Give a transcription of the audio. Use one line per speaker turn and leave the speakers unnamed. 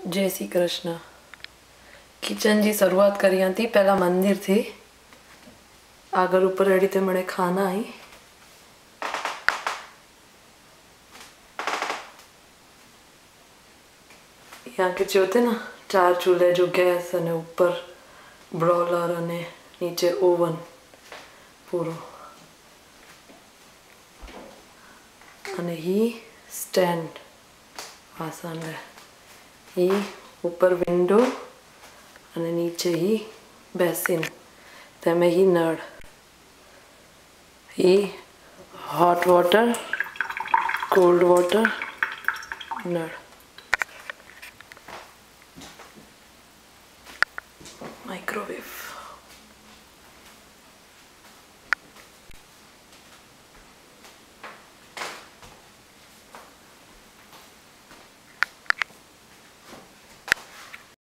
जय श्री कृष्ण। किचन जी शुरुआत करी थी, पहला मंदिर थी, आगर ऊपर रेडी थे मणे खाना आई। यहाँ के जो थे ना 4 चूल्हे, जो गैस अने ऊपर ब्रॉलर अने नीचे ओवन पूरो, अने ही स्टेन्ड वासण है, ही ऊपर विंडो अने नीचे ही बेसिन, तेमें ही नळ, ही हॉट वाटर कोल्ड वाटर नळ, माइक्रोवेव।